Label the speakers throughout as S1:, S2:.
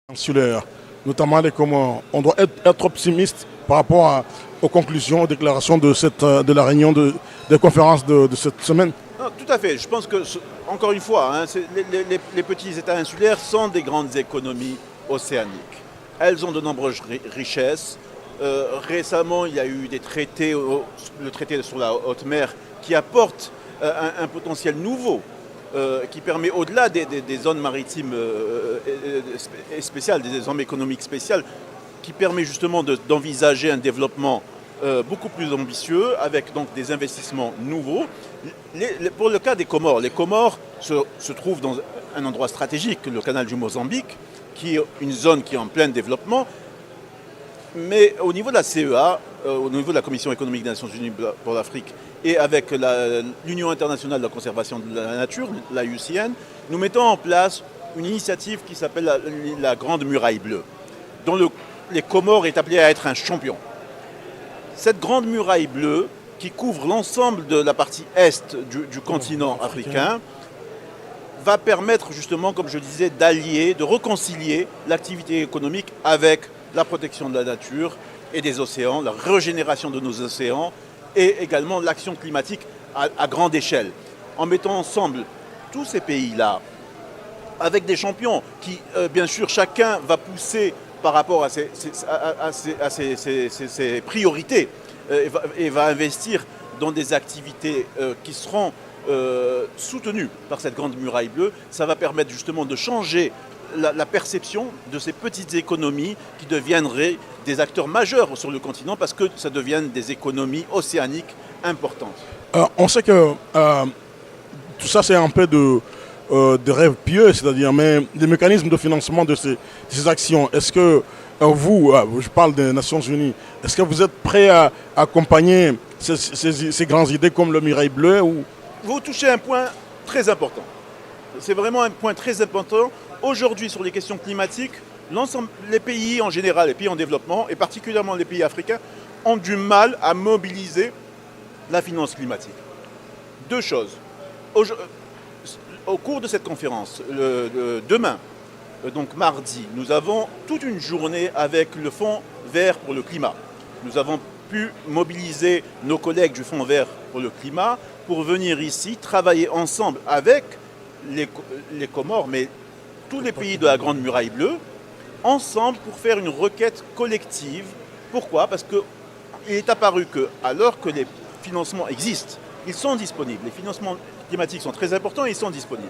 S1: insulaires, notamment les Comores. On doit être optimiste par rapport aux conclusions, aux déclarations de la réunion des conférences de cette semaine.
S2: Non, tout à fait. Je pense que, encore une fois, les petits États insulaires sont des grandes économies océaniques. Elles ont de nombreuses richesses. Récemment, il y a eu des traités, le traité sur la haute mer, qui apporte un potentiel nouveau, qui permet, au-delà des zones maritimes spéciales, des zones économiques spéciales, qui permet justement d'envisager un développement beaucoup plus ambitieux, avec donc des investissements nouveaux. Pour le cas des Comores, les Comores se trouvent dans un endroit stratégique, le canal du Mozambique, qui est une zone qui est en plein développement. Mais au niveau de la CEA, au niveau de la Commission économique des Nations Unies pour l'Afrique, et avec l'Union internationale de la conservation de la nature, la UCN, nous mettons en place une initiative qui s'appelle la Grande Muraille Bleue, dont les Comores est appelé à être un champion. Cette Grande Muraille Bleue, qui couvre l'ensemble de la partie est du continent africain, va permettre justement, comme je disais, d'allier, de réconcilier l'activité économique avec la protection de la nature et des océans, la régénération de nos océans et également l'action climatique à grande échelle. En mettant ensemble tous ces pays-là avec des champions qui, bien sûr, chacun va pousser par rapport à ses priorités et va investir dans des activités qui seront soutenues par cette Grande Muraille Bleue. Ça va permettre justement de changer la perception de ces petites économies qui deviendraient des acteurs majeurs sur le continent parce que ça deviennent des économies océaniques importantes.
S1: On sait que tout ça c'est un peu de rêve pieux, c'est-à-dire, mais les mécanismes de financement de ces actions, est-ce que vous, je parle des Nations Unies, est-ce que vous êtes prêt à accompagner ces grandes idées comme le Muraille Bleu ou...
S2: Vous touchez un point très important. C'est vraiment un point très important. Aujourd'hui, sur les questions climatiques, les pays en général, les pays en développement, et particulièrement les pays africains, ont du mal à mobiliser la finance climatique. Deux choses. Au cours de cette conférence, demain, donc mardi, nous avons toute une journée avec le Fonds vert pour le climat. Nous avons pu mobiliser nos collègues du Fonds vert pour le climat pour venir ici travailler ensemble avec les Comores, mais tous les pays de la Grande Muraille Bleue, ensemble pour faire une requête collective. Pourquoi ? Parce qu'il est apparu que, alors que les financements existent, ils sont disponibles. Les financements climatiques sont très importants et ils sont disponibles.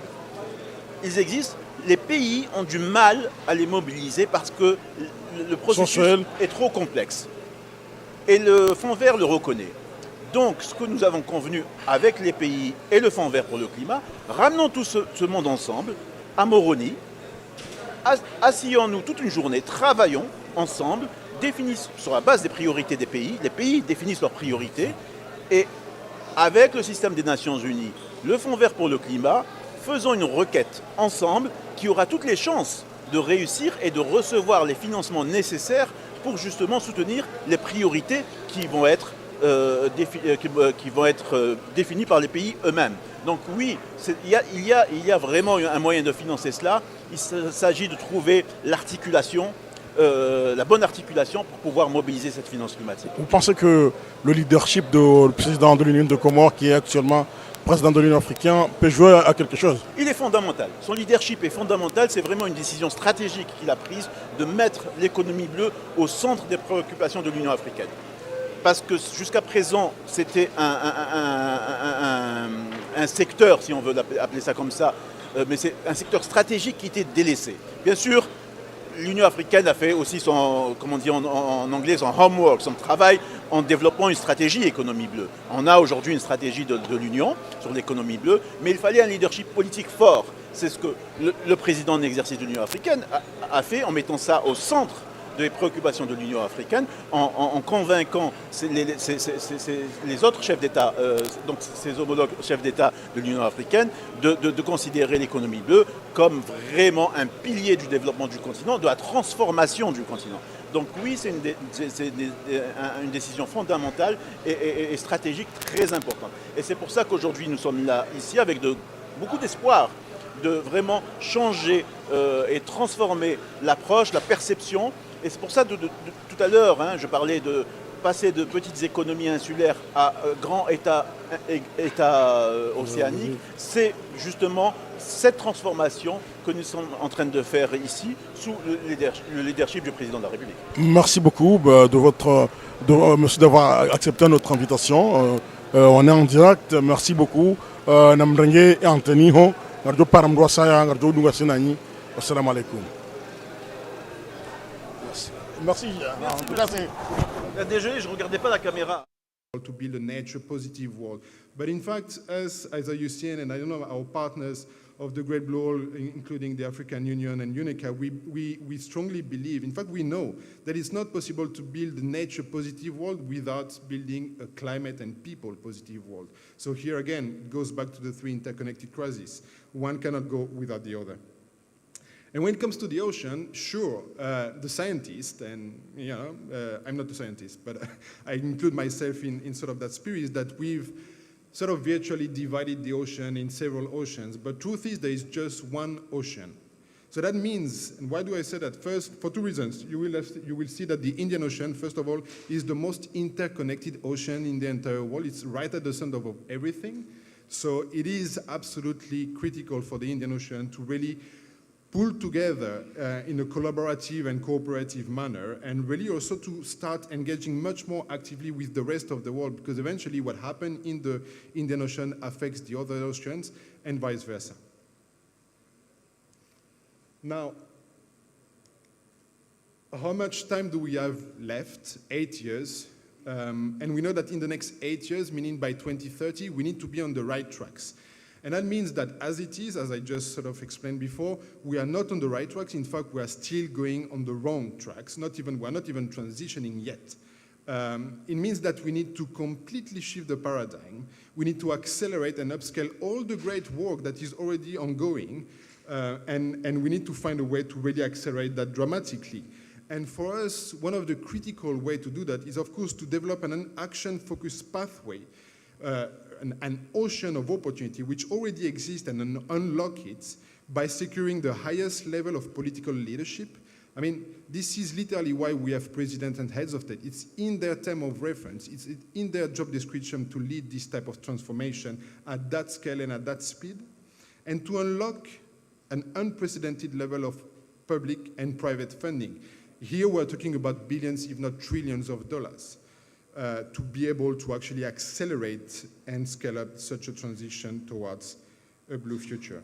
S2: Ils existent, les pays ont du mal à les mobiliser parce que le processus est trop complexe. Et le Fonds vert le reconnaît. Donc, ce que nous avons convenu avec les pays et le Fonds vert pour le climat, ramenons tout ce monde ensemble à Moroni, asseyons-nous toute une journée, travaillons ensemble, définissons sur la base des priorités des pays, les pays définissent leurs priorités, et avec le système des Nations Unies, le Fonds vert pour le climat, faisons une requête ensemble qui aura toutes les chances de réussir et de recevoir les financements nécessaires pour justement soutenir les priorités qui vont être définies par les pays eux-mêmes. Donc oui, il y a vraiment un moyen de financer cela. Il s'agit de trouver l'articulation, la bonne articulation pour pouvoir mobiliser cette finance climatique.
S1: Vous pensez que le leadership du président de l'Union de Comores, qui est actuellement président de l'Union africaine, peut jouer à quelque chose?
S2: Il est fondamental. Son leadership est fondamental. C'est vraiment une décision stratégique qu'il a prise de mettre l'économie bleue au centre des préoccupations de l'Union africaine. Parce que jusqu'à présent, c'était un secteur, si on veut appeler ça comme ça, mais c'est un secteur stratégique qui était délaissé. Bien sûr, l'Union africaine a fait aussi son, comme on dit en anglais, son homework, son travail en développant une stratégie économie bleue. On a aujourd'hui une stratégie de l'Union sur l'économie bleue, mais il fallait un leadership politique fort. C'est ce que le président en exercice de l'Union africaine a fait en mettant ça au centre des préoccupations de l'Union africaine, en convainquant les autres chefs d'État, donc ses homologues chefs d'État de l'Union africaine, de considérer l'économie bleue comme vraiment un pilier du développement du continent, de la transformation du continent. Donc oui, c'est une décision fondamentale et stratégique très importante. Et c'est pour ça qu'aujourd'hui nous sommes là, ici, avec beaucoup d'espoir de vraiment changer et transformer l'approche, la perception. Et c'est pour ça, tout à l'heure, hein, je parlais de passer de petites économies insulaires à grands États océaniques. C'est justement cette transformation que nous sommes en train de faire ici, sous le leadership du président de la République.
S1: Merci beaucoup merci d'avoir accepté notre invitation. On est en direct. Merci beaucoup. Namdrange et Anthony Ho, Gardo Paramdouasaya, Gardo Dougasenani. Assalamu alaikum. Merci. En tout cas,
S2: Désolé, je ne regardais pas la caméra.
S3: To build a nature positive world. But in fact, us as a UCN and I don't know our partners of the Great Blue Wall, including the African Union and UNECA, we strongly believe, in fact we know, that it's not possible to build a nature positive world without building a climate and people positive world. So here again, it goes back to the three interconnected crises. One cannot go without the other. And when it comes to the ocean, sure, the scientist, and I'm not a scientist, but I include myself in sort of that spirit, is that we've sort of virtually divided the ocean in several oceans. But truth is there is just one ocean. So that means, and why do I say that? First, for two reasons. You will see that the Indian Ocean, first of all, is the most interconnected ocean in the entire world. It's right at the center of everything. So it is absolutely critical for the Indian Ocean to really pull together in a collaborative and cooperative manner, and really also to start engaging much more actively with the rest of the world, because eventually what happens in the Indian Ocean affects the other oceans and vice versa. Now, how much time do we have left? 8 years. And we know that in the next 8 years, meaning by 2030, we need to be on the right tracks. And that means that as it is, as I just sort of explained before, we are not on the right tracks. In fact, we are still going on the wrong tracks. We're not even transitioning yet. It means that we need to completely shift the paradigm. We need to accelerate and upscale all the great work that is already ongoing. And we need to find a way to really accelerate that dramatically. And for us, one of the critical ways to do that is, of course, to develop an action-focused pathway, an ocean of opportunity which already exists, and unlock it by securing the highest level of political leadership. I mean, this is literally why we have presidents and heads of state. It's in their term of reference. It's in their job description to lead this type of transformation at that scale and at that speed, and to unlock an unprecedented level of public and private funding. Here we're talking about billions, if not trillions of dollars. To be able to actually accelerate and scale up such a transition towards a blue future.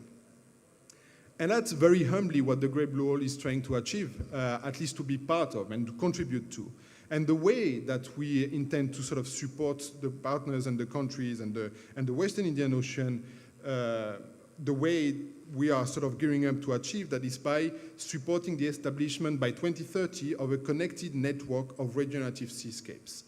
S3: And that's very humbly what the Great Blue Wall is trying to achieve, at least to be part of and to contribute to. And the way that we intend to sort of support the partners and the countries and the Western Indian Ocean, the way we are sort of gearing up to achieve that is by supporting the establishment by 2030 of a connected network of regenerative seascapes.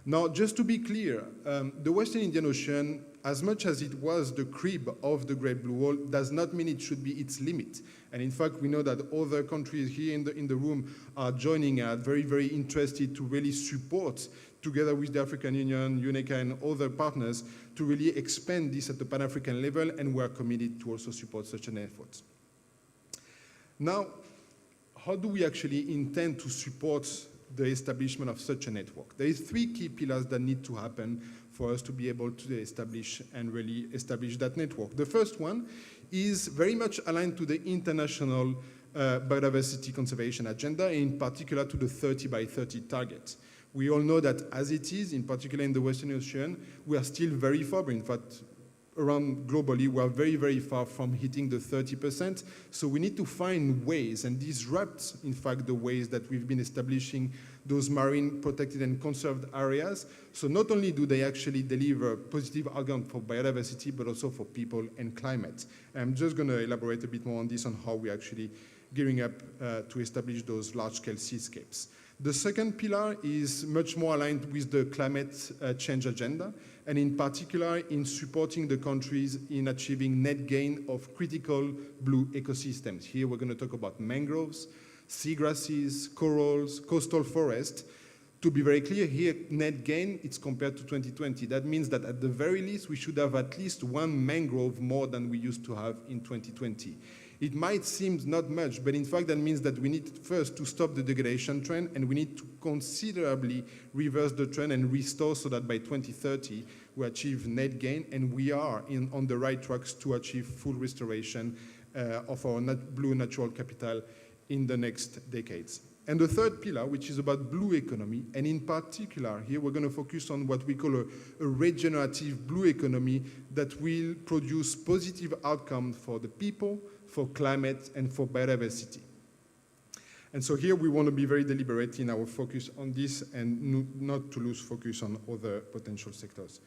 S3: Now, just to be clear, the Western Indian Ocean, as much as it was the crib of the Great Blue Wall, does not mean it should be its limit. And in fact, we know that other countries here in the room are joining, are very, very interested to really support, together with the African Union, UNECA, and other partners, to really expand this at the Pan-African level, and we are committed to also support such an effort. Now, how do we actually intend to support the establishment of such a network? There is three key pillars that need to happen for us to be able to establish and really establish that network. The first one is very much aligned to the international biodiversity conservation agenda, in particular to the 30 by 30 target. We all know that as it is, in particular in the Western Ocean, we are still very far, in fact, around globally, we are very, very far from hitting the 30%. So we need to find ways and disrupt, in fact, the ways that we've been establishing those marine protected and conserved areas. So not only do they actually deliver positive outcome for biodiversity, but also for people and climate. I'm just going to elaborate a bit more on this, on how we're actually gearing up to establish those large-scale seascapes. The second pillar is much more aligned with the climate change agenda, and in particular in supporting the countries in achieving net gain of critical blue ecosystems. Here we're going to talk about mangroves, seagrasses, corals, coastal forests, To be very clear, here net gain, it's compared to 2020. That means that at the very least, we should have at least one mangrove more than we used to have in 2020. It might seem not much, but in fact that means that we need first to stop the degradation trend, and we need to considerably reverse the trend and restore so that by 2030 we achieve net gain, and we are on the right tracks to achieve full restoration of our blue natural capital in the next decades. And the third pillar, which is about blue economy, and in particular, here we're going to focus on what we call a regenerative blue economy that will produce positive outcomes for the people, for climate, and for biodiversity. And so here we want to be very deliberate in our focus on this and not to lose focus on other potential sectors.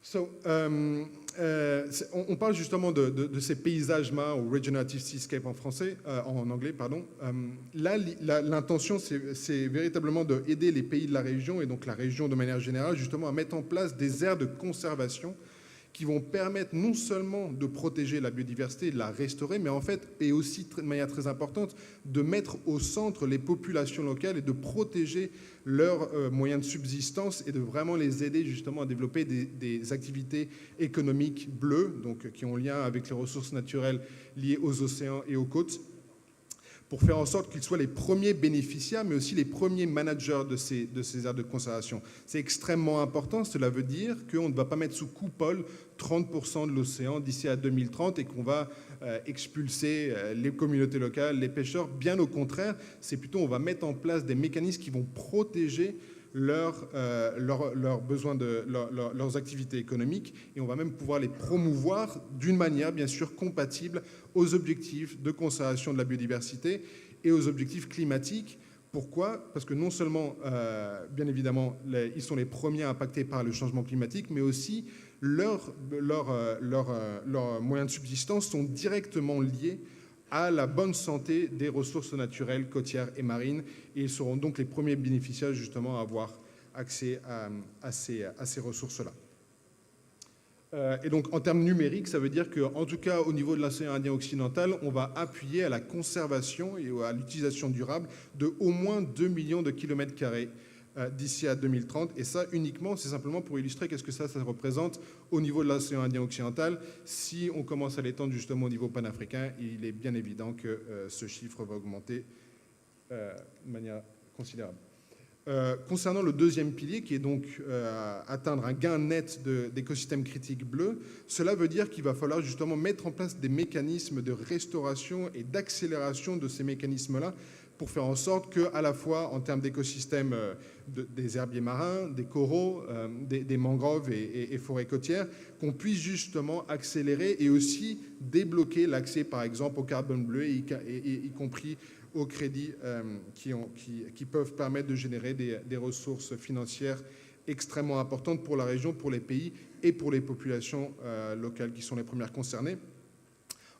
S3: So, on parle justement de ces paysages marins ou regenerative seascape en français, en anglais, pardon. Là, l'intention, c'est véritablement d'aider les pays de la région, et donc la région de manière générale, justement à mettre en place des aires de conservation qui vont permettre non seulement de protéger la biodiversité et de la restaurer, mais en fait, et aussi de manière très importante, de mettre au centre les populations locales et de protéger leurs moyens de subsistance et de vraiment les aider justement à développer des activités économiques bleues, donc qui ont lien avec les ressources naturelles liées aux océans et aux côtes, pour faire en sorte qu'ils soient les premiers bénéficiaires, mais aussi les premiers managers de ces aires de conservation. C'est extrêmement important. Cela veut dire qu'on ne va pas mettre sous coupole 30% de l'océan d'ici à 2030 et qu'on va expulser les communautés locales, les pêcheurs. Bien au contraire, c'est plutôt on va mettre en place des mécanismes qui vont protéger leurs besoins, leurs activités économiques, et on va même pouvoir les promouvoir d'une manière bien sûr compatible aux objectifs de conservation de la biodiversité et aux objectifs climatiques. Pourquoi ? Parce que non seulement, bien évidemment, ils sont les premiers impactés par le changement climatique, mais aussi leurs moyens de subsistance sont directement liés à la bonne santé des ressources naturelles, côtières et marines, et ils seront donc les premiers bénéficiaires justement à avoir accès à ces ressources-là. Et donc en termes numériques, ça veut dire qu'en tout cas au niveau de l'océan Indien occidental, on va appuyer à la conservation et à l'utilisation durable de au moins 2 millions de kilomètres carrés d'ici à 2030, et ça uniquement, c'est simplement pour illustrer qu'est-ce que ça représente au niveau de l'océan Indien occidental. Si on commence à l'étendre justement au niveau panafricain, il est bien évident que ce chiffre va augmenter de manière considérable. Concernant le deuxième pilier, qui est donc atteindre un gain net d'écosystèmes critiques bleus, cela veut dire qu'il va falloir justement mettre en place des mécanismes de restauration et d'accélération de ces mécanismes-là, pour faire en sorte qu'à la fois en termes d'écosystèmes des herbiers marins, des coraux, des mangroves et forêts côtières, qu'on puisse justement accélérer et aussi débloquer l'accès par exemple au carbone bleu, y compris aux crédits qui peuvent permettre de générer des ressources financières extrêmement importantes pour la région, pour les pays et pour les populations locales qui sont les premières concernées.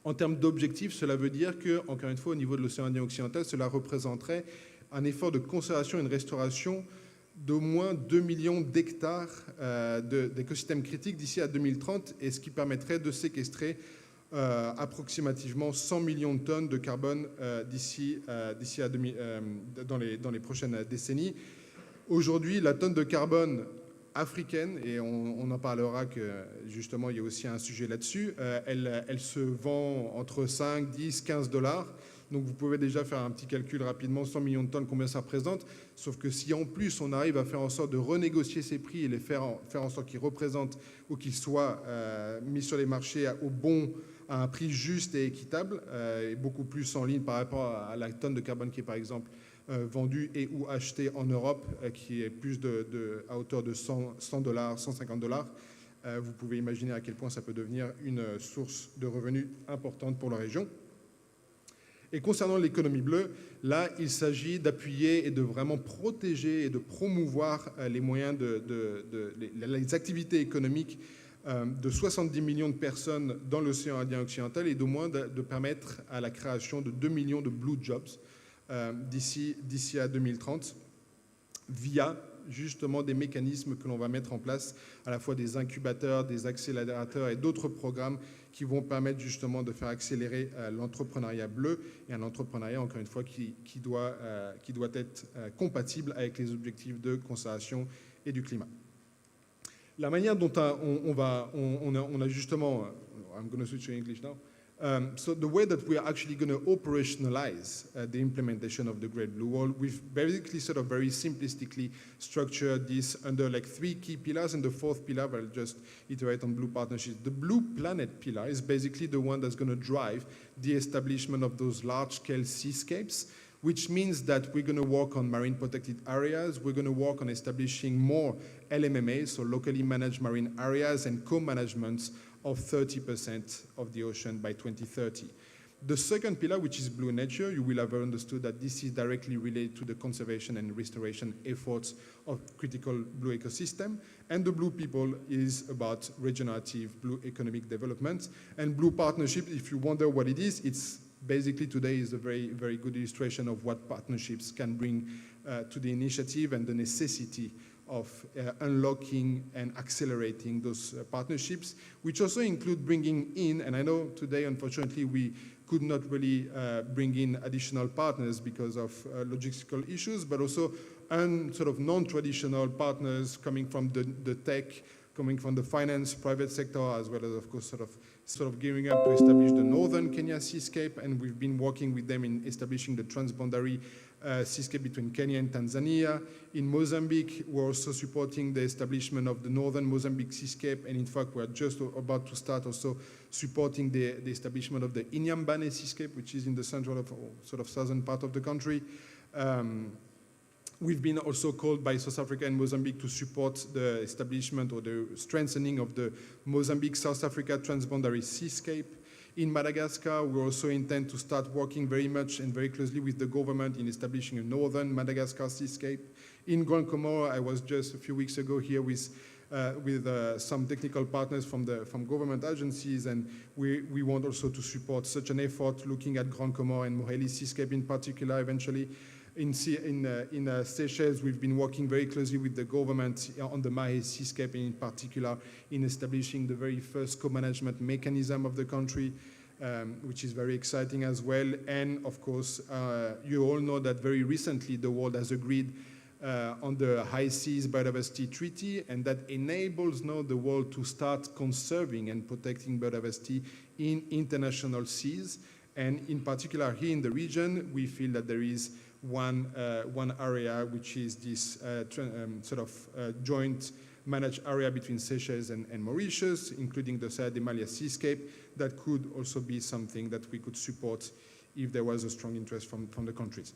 S3: En termes d'objectifs, cela veut dire que, encore une fois, au niveau de l'océan Indien occidental, cela représenterait un effort de conservation et de restauration d'au moins 2 millions d'hectares d'écosystèmes critiques d'ici à 2030, et ce qui permettrait de séquestrer approximativement 100 millions de tonnes de carbone dans les prochaines décennies. Aujourd'hui, la tonne de carbone africaine, et on en parlera que justement il y a aussi un sujet là-dessus, elle se vend entre 5, 10, 15 $. Donc vous pouvez déjà faire un petit calcul rapidement, 100 millions de tonnes, combien ça représente. Sauf que si en plus on arrive à faire en sorte de renégocier ces prix et les faire en sorte qu'ils représentent ou qu'ils soient mis sur les marchés à un prix juste et équitable, et beaucoup plus en ligne par rapport à la tonne de carbone qui est par exemple vendue et ou achetée en Europe, qui est plus à hauteur de 100 $, 150 $, vous pouvez imaginer à quel point ça peut devenir une source de revenus importante pour la région. Et concernant l'économie bleue, là, il s'agit d'appuyer et de vraiment protéger et de promouvoir les moyens les activités économiques de 70 millions de personnes dans l'océan Indien occidental, et d'au moins de permettre à la création de 2 millions de blue jobs d'ici à 2030 via justement des mécanismes que l'on va mettre en place, à la fois des incubateurs, des accélérateurs et d'autres programmes qui vont permettre justement de faire accélérer l'entrepreneuriat bleu, et un entrepreneuriat, encore une fois, qui doit être compatible avec les objectifs de conservation et du climat. La manière dont on a justement, I'm going to switch to English now. So the way that we are actually going to operationalize the implementation of the Great Blue Wall, we've basically sort of very simplistically structured this under like 3 key pillars, and the 4th pillar, but I'll just iterate on Blue Partnerships. The Blue Planet pillar is basically the one that's going to drive the establishment of those large-scale seascapes, which means that we're going to work on marine protected areas, we're going to work on establishing more LMMAs, so locally managed marine areas, and co-managements of 30% of the ocean by 2030. The second pillar, which is Blue Nature, you will have understood that this is directly related to the conservation and restoration efforts of critical blue ecosystem. And the Blue People is about regenerative blue economic development. And Blue Partnership, if you wonder what it is, it's basically today is a very, very good illustration of what partnerships can bring to the initiative and the necessity of unlocking and accelerating those partnerships, which also include bringing in, and I know today, unfortunately, we could not really bring in additional partners because of logistical issues, but also sort of non-traditional partners coming from the tech, coming from the finance, private sector, as well as, of course, sort of gearing up to establish the northern Kenya seascape, and we've been working with them in establishing the transboundary seascape between Kenya and Tanzania. In Mozambique, we're also supporting the establishment of the northern Mozambique seascape, and in fact, we're just about to start also supporting the establishment of the Inyambane seascape, which is in the central of sort of southern part of the country. We've been also called by South Africa and Mozambique to support the establishment or the strengthening of the Mozambique-South Africa transboundary seascape. In Madagascar, we also intend to start working very much and very closely with the government in establishing a northern Madagascar seascape. In Grand Comore, I was just a few weeks ago here with some technical partners from government agencies, and we want also to support such an effort, looking at Grand Comore and Moheli seascape in particular eventually. In Seychelles, we've been working very closely with the government on the Mahé seascape, and in particular in establishing the very first co-management mechanism of the country, which is very exciting as well. And of course, you all know that very recently the world has agreed on the High Seas Biodiversity Treaty, and that enables now the world to start conserving and protecting biodiversity in international seas. And in particular here in the region, we feel that there is one area, which is this joint managed area between Seychelles and Mauritius, including the Serra de Malia seascape, that could also be something that we could support if there was a strong interest from the countries.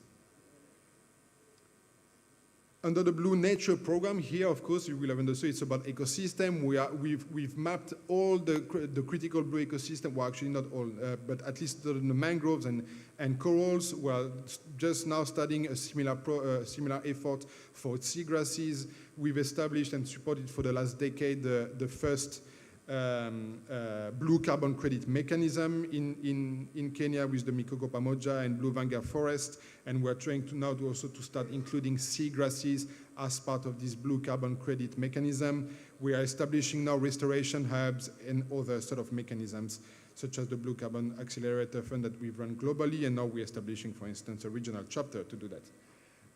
S3: Under the Blue Nature program here, of course, you will have understood it's about ecosystem. We've mapped all the critical blue ecosystem. Well, actually not all, but at least the mangroves and corals. We're just now studying a similar effort for seagrasses. We've established and supported for the last decade the first blue carbon credit mechanism in Kenya with the Mikoko Pamoja and Blue Vanga forest, and we're trying to now also to start including seagrasses as part of this blue carbon credit mechanism. We are establishing now restoration hubs and other sort of mechanisms, such as the Blue Carbon Accelerator Fund that we've run globally, and now we're establishing, for instance, a regional chapter to do that.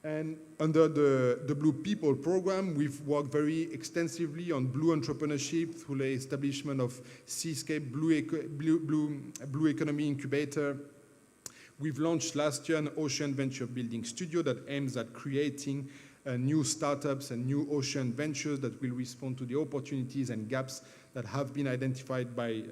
S3: And under the Blue People program, we've worked very extensively on blue entrepreneurship through the establishment of Seascape Blue Economy Incubator. We've launched last year an ocean venture building studio that aims at creating new startups and new ocean ventures that will respond to the opportunities and gaps that have been identified by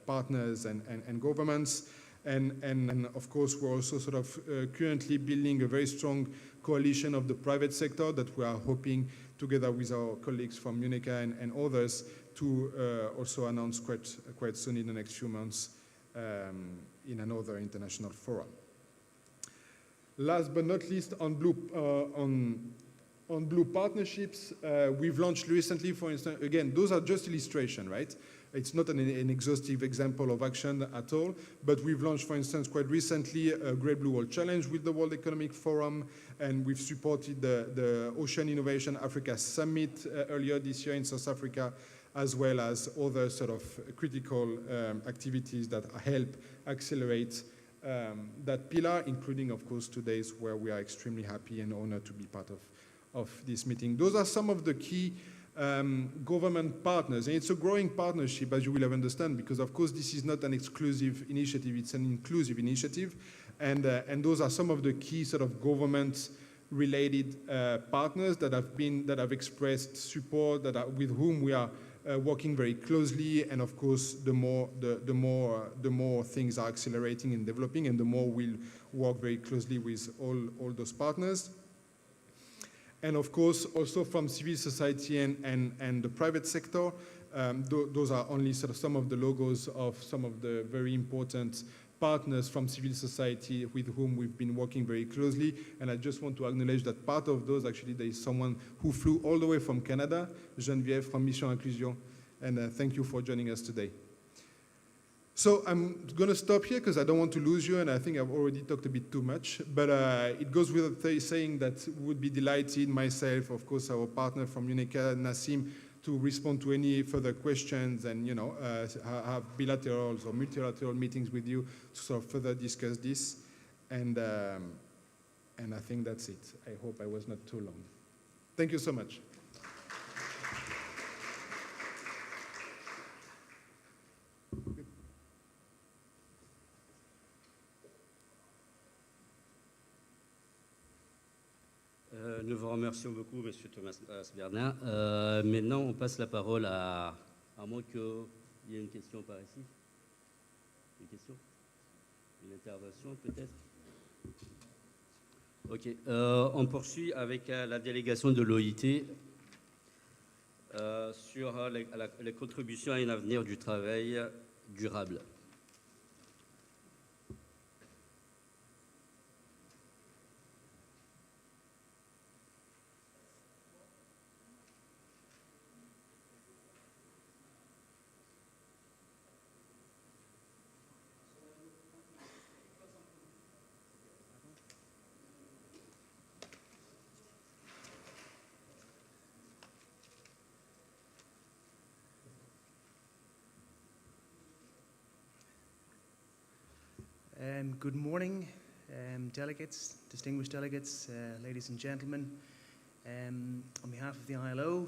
S3: partners and governments. And of course, we're also sort of currently building a very strong coalition of the private sector that we are hoping, together with our colleagues from UNECA and others, to also announce quite soon in the next few months in another international forum. Last but not least, on blue partnerships, we've launched recently, for instance, again, those are just illustration, right? It's not an exhaustive example of action at all, but we've launched, for instance, quite recently a Great Blue Wall Challenge with the World Economic Forum, and we've supported the Ocean Innovation Africa Summit earlier this year in South Africa, as well as other sort of critical activities that help accelerate that pillar, including, of course, today's, where we are extremely happy and honored to be part of this meeting. Those are some of the key government partners, and it's a growing partnership, as you will have understand, because of course this is not an exclusive initiative, it's an inclusive initiative, and those are some of the key sort of government-related partners that have expressed support, with whom we are working very closely, and of course the more things are accelerating and developing, and the more we'll work very closely with all those partners. And of course, also from civil society and the private sector. Those are only sort of some of the logos of some of the very important partners from civil society with whom we've been working very closely. And I just want to acknowledge that part of those, actually, there is someone who flew all the way from Canada, Geneviève from Mission Inclusion. And thank you for joining us today. So I'm going to stop here because I don't want to lose you, and I think I've already talked a bit too much. But it goes without saying that we would be delighted, myself, of course, our partner from UNECA, Nassim, to respond to any further questions and, have bilaterals or multilateral meetings with you to sort of further discuss this. And I think that's it. I hope I was not too long. Thank you so much.
S4: Nous vous remercions beaucoup, Monsieur Thomas Bernard. Maintenant, on passe la parole à moins qu'il y ait une question par ici. Une question? Une intervention, peut-être? Ok. On poursuit avec la délégation de l'OIT sur les contributions à un avenir du travail durable.
S5: Good morning, delegates, distinguished delegates, ladies and gentlemen. On behalf of the ILO,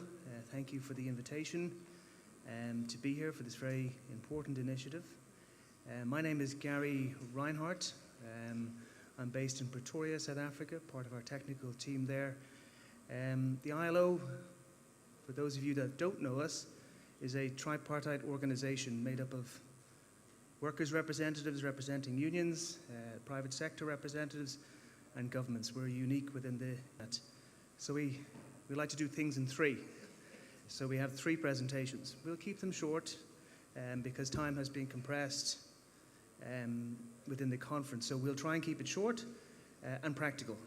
S5: thank you for the invitation to be here for this very important initiative. My name is Gary Reinhardt. I'm based in Pretoria, South Africa, part of our technical team there. The ILO, for those of you that don't know us, is a tripartite organization made up of workers' representatives representing unions, private sector representatives, and governments. We're unique within that. So we like to do things in three. So we have three presentations. We'll keep them short because time has been compressed within the conference. So we'll try and keep it short and practical.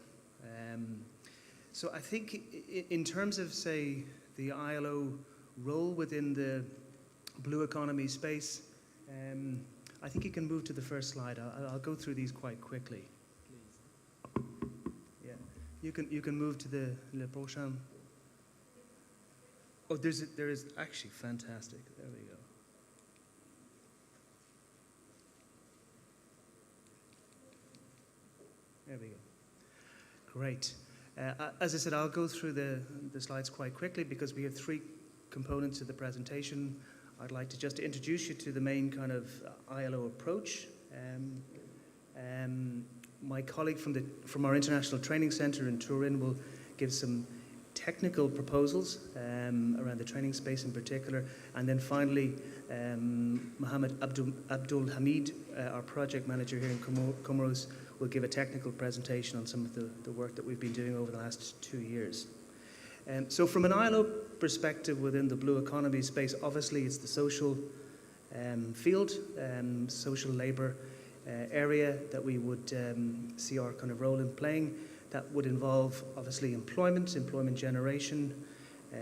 S5: So I think in terms of, say, the ILO role within the blue economy space, I think you can move to the first slide. I'll go through these quite quickly. Please. Yeah, you can move to the le prochain. Oh, there is actually fantastic. There we go. There we go. Great. As I said, I'll go through the slides quite quickly because we have three components of the presentation. I'd like to just introduce you to the main kind of ILO approach. My colleague from our International Training Center in Turin will give some technical proposals around the training space in particular. And then finally, Mohammed Abdul Hamid, our project manager here in Comoros, will give a technical presentation on some of the work that we've been doing over the last 2 years. So from an ILO perspective within the blue economy space, obviously it's the social field, social labor area that we would see our kind of role in playing. That would involve obviously employment generation,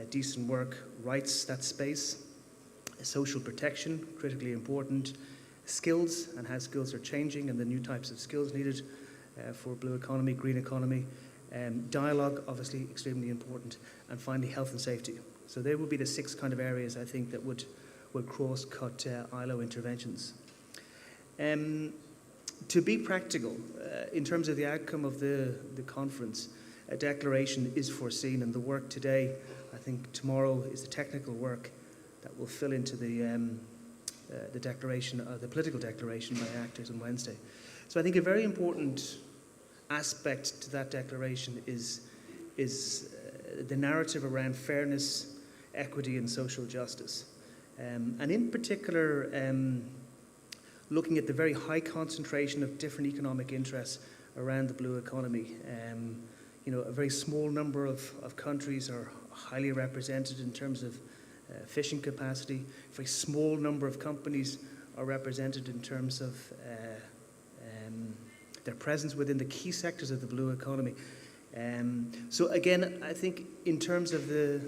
S5: decent work, rights, that space. social protection, critically important, skills and how skills are changing and the new types of skills needed for blue economy, green economy, dialogue, obviously extremely important, and finally health and safety. So they would be the 6 kind of areas I think that would cross-cut ILO interventions. To be practical, in terms of the outcome of the conference, a declaration is foreseen, and the work today, I think tomorrow, is the technical work that will fill into the declaration, the political declaration by actors on Wednesday. So I think a very important aspect to that declaration is the narrative around fairness, equity and social justice. And in particular, looking at the very high concentration of different economic interests around the blue economy. A very small number of countries are highly represented in terms of fishing capacity. A very small number of companies are represented in terms of their presence within the key sectors of the blue economy. So again, I think in terms of the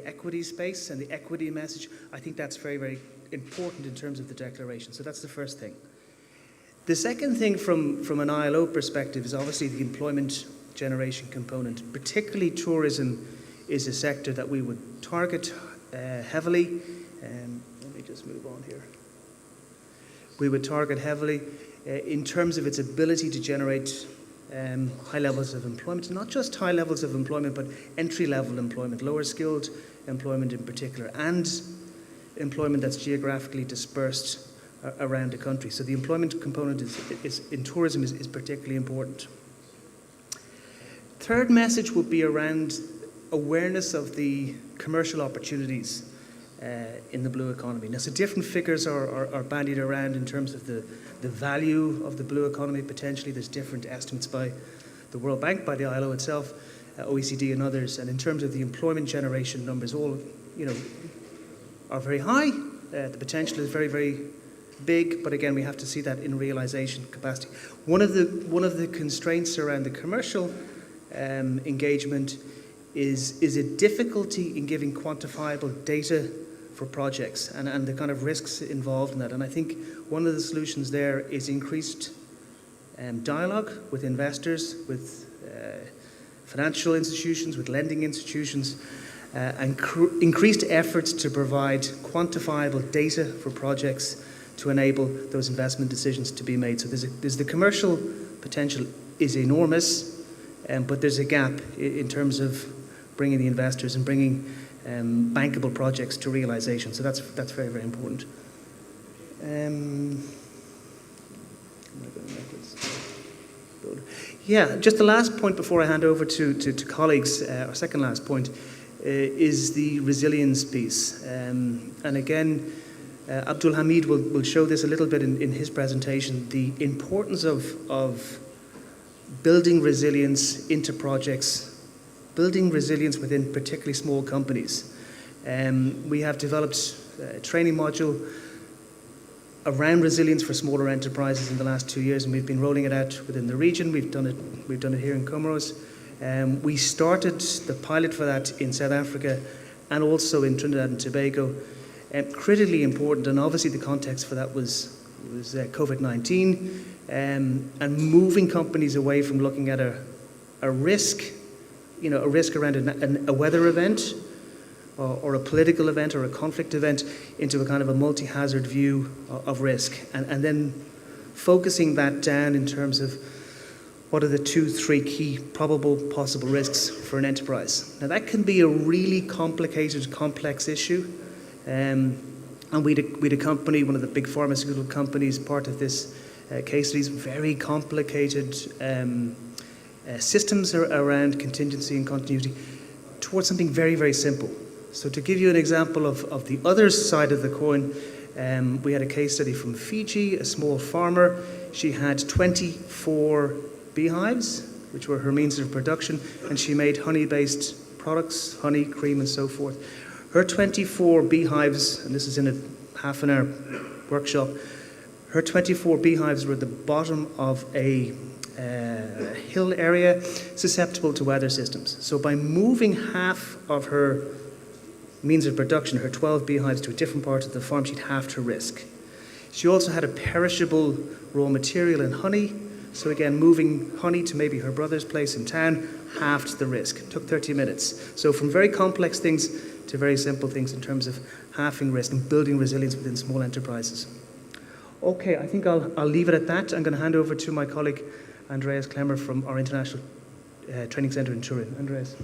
S5: equity space and the equity message, I think that's very, very important in terms of the declaration. So that's the first thing. The second thing from an ILO perspective is obviously the employment generation component. Particularly tourism is a sector that we would target heavily. Let me just move on here. We would target heavily in terms of its ability to generate high levels of employment, not just high levels of employment, but entry-level employment, lower skilled employment in particular, and employment that's geographically dispersed around the country. So the employment component in tourism is particularly important. Third message would be around awareness of the commercial opportunities in the blue economy. Now, so different figures are bandied around in terms of the value of the blue economy potentially. There's different estimates by the World Bank, by the ILO itself, OECD and others. And in terms of the employment generation numbers, all are very high. The potential is very, very big, but again, we have to see that in realization capacity. One of the constraints around the commercial engagement is a difficulty in giving quantifiable data for projects and the kind of risks involved in that. And I think one of the solutions there is increased dialogue with investors, with financial institutions, with lending institutions, and increased efforts to provide quantifiable data for projects to enable those investment decisions to be made. So there's the commercial potential is enormous, but there's a gap in terms of bringing the investors and bringing bankable projects to realization. So that's very, very important. Yeah, just the last point before I hand over to colleagues, our second last point, is the resilience piece. And again, Abdul Hamid will show this a little bit in his presentation, the importance of building resilience into projects, building resilience within particularly small companies. We have developed a training module around resilience for smaller enterprises in the last 2 years, and we've been rolling it out within the region. We've done it here in Comoros. We started the pilot for that in South Africa and also in Trinidad and Tobago. Critically important, and obviously the context for that was COVID-19, and moving companies away from looking at a risk, a risk around a weather event or a political event or a conflict event into a kind of a multi-hazard view of risk, and then focusing that down in terms of what are the 2-3 key probable possible risks for an enterprise. Now that can be a really complicated, complex issue, and we'd a company, one of the big pharmaceutical companies, part of this case studies, very complicated systems around contingency and continuity towards something very, very simple. So to give you an example of the other side of the coin, we had a case study from Fiji, a small farmer. She had 24 beehives, which were her means of production, and she made honey-based products, honey, cream, and so forth. Her 24 beehives, and this is in a half-an-hour workshop, her 24 beehives were at the bottom of a hill area susceptible to weather systems. So by moving half of her means of production her 12 beehives to a different part of the farm, she'd halved her risk. She also had a perishable raw material in honey, so again, moving honey to maybe her brother's place in town halved the risk. It took 30 minutes. So from very complex things to very simple things in terms of halving risk and building resilience within small enterprises. Okay, I think I'll leave it at that. I'm going to hand over to my colleague Andreas Klemmer from our International Training Centre in Turin. Andreas.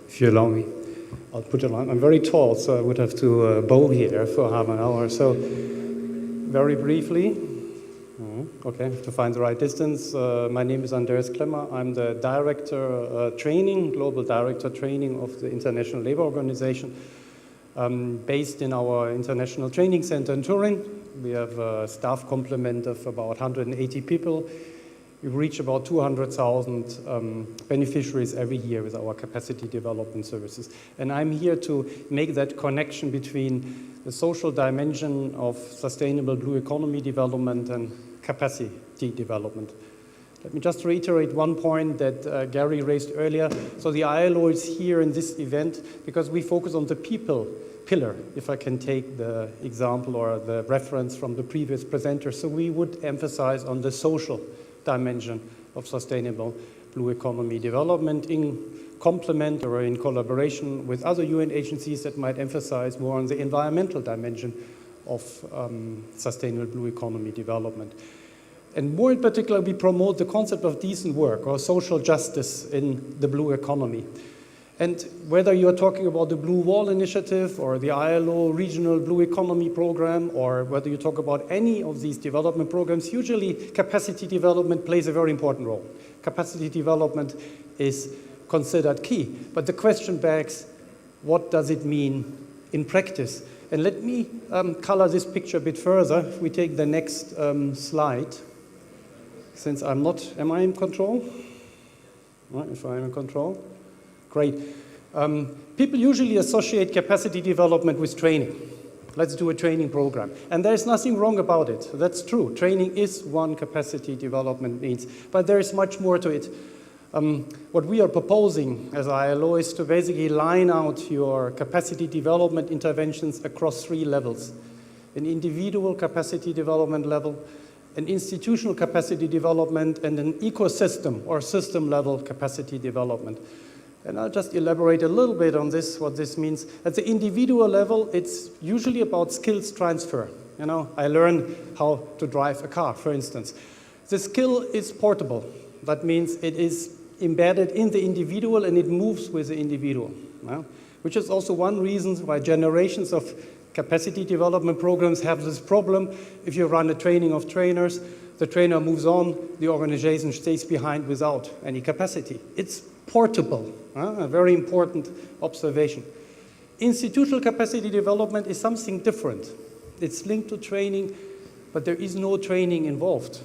S6: If you allow me, I'll put it on. I'm very tall, so I would have to bow here for half an hour. So very briefly, okay, I have to find the right distance. My name is Andreas Klemmer. I'm the Director Training, Global Director Training of the International Labour Organization, based in our International Training Center in Turin. We have a staff complement of about 180 people. We reach about 200,000 beneficiaries every year with our capacity development services. And I'm here to make that connection between the social dimension of sustainable blue economy development and capacity development. Let me just reiterate one point that Gary raised earlier. So the ILO is here in this event because we focus on the people pillar, if I can take the example or the reference from the previous presenter. So we would emphasize on the social dimension of sustainable blue economy development in complement or in collaboration with other UN agencies that might emphasize more on the environmental dimension of sustainable blue economy development. And more in particular, we promote the concept of decent work or social justice in the blue economy. And whether you're talking about the Blue Wall Initiative or the ILO Regional Blue Economy Program, or whether you talk about any of these development programs, usually capacity development plays a very important role. Capacity development is considered key. But the question begs, what does it mean in practice? And let me color this picture a bit further. If we take the next slide, since I'm not, am I in control? If I'm in control. Great. People usually associate capacity development with training. Let's do a training program. And there's nothing wrong about it. That's true. Training is one capacity development means. But there is much more to it. What we are proposing as ILO is to basically line out your capacity development interventions across 3 levels. An individual capacity development level, an institutional capacity development, and an ecosystem or system level capacity development. And I'll just elaborate a little bit on this, what this means. At the individual level, it's usually about skills transfer. You know, I learn how to drive a car, for instance. The skill is portable. That means it is embedded in the individual and it moves with the individual. Which is also one reason why generations of capacity development programs have this problem. If you run a training of trainers, the trainer moves on, the organization stays behind without any capacity. It's portable, a very important observation. Institutional capacity development is something different. It's linked to training, but there is no training involved.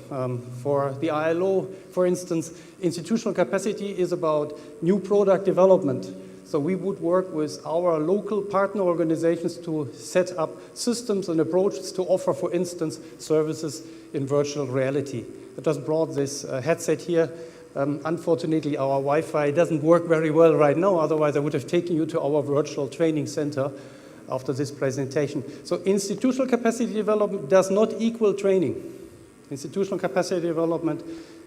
S6: For the ILO, for instance, institutional capacity is about new product development. So we would work with our local partner organizations to set up systems and approaches to offer, for instance, services in virtual reality. I just brought this headset here. Unfortunately, our Wi-Fi doesn't work very well right now. Otherwise, I would have taken you to our virtual training center after this presentation. So institutional capacity development does not equal training. Institutional capacity development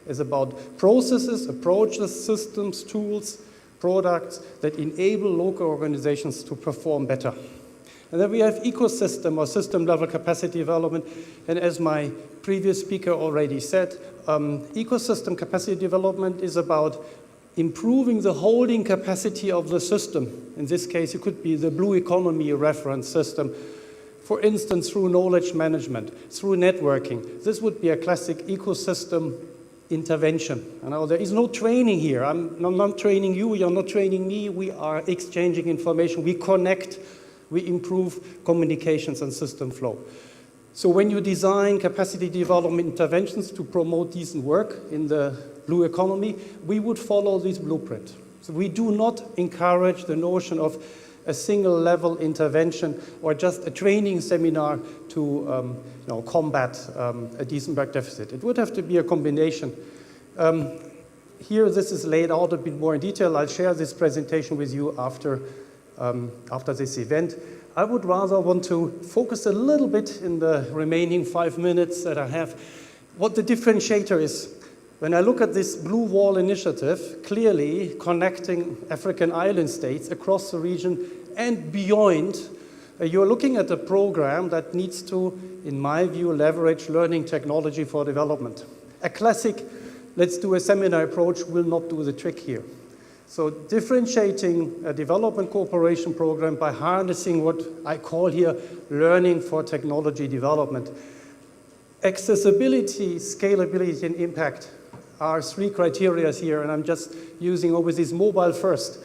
S6: is about processes, approaches, systems, tools, products that enable local organizations to perform better. And then we have ecosystem or system level capacity development. And as my previous speaker already said, ecosystem capacity development is about improving the holding capacity of the system. In this case, it could be the blue economy reference system. For instance, through knowledge management, through networking. This would be a classic ecosystem intervention. You know, there is no training here. I'm not training you, you're not training me. We are exchanging information. We connect, we improve communications and system flow. So when you design capacity development interventions to promote decent work in the blue economy, we would follow this blueprint. So we do not encourage the notion of a single level intervention or just a training seminar to combat a decent work deficit. It would have to be a combination. here this is laid out a bit more in detail. I'll share this presentation with you after this event. I would rather want to focus a little bit in the remaining 5 minutes that I have, what the differentiator is. When I look at this Blue Wall initiative, clearly connecting African island states across the region and beyond, you're looking at a program that needs to, in my view, leverage learning technology for development. A classic, let's do a seminar approach will not do the trick here. So differentiating a development cooperation program by harnessing what I call here learning for technology development. Accessibility, scalability, and impact are 3 criteria here, and I'm just using always this mobile first.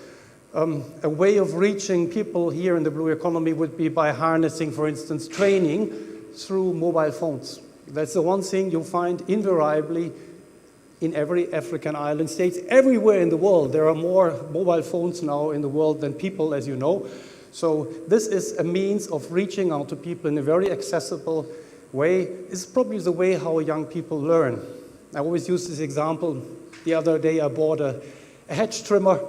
S6: A way of reaching people here in the blue economy would be by harnessing, for instance, training through mobile phones. That's the one thing you'll find invariably in every African island state. Everywhere in the world, there are more mobile phones now in the world than people, as you know. So this is a means of reaching out to people in a very accessible way. It's probably the way how young people learn. I always use this example. The other day I bought a hedge trimmer,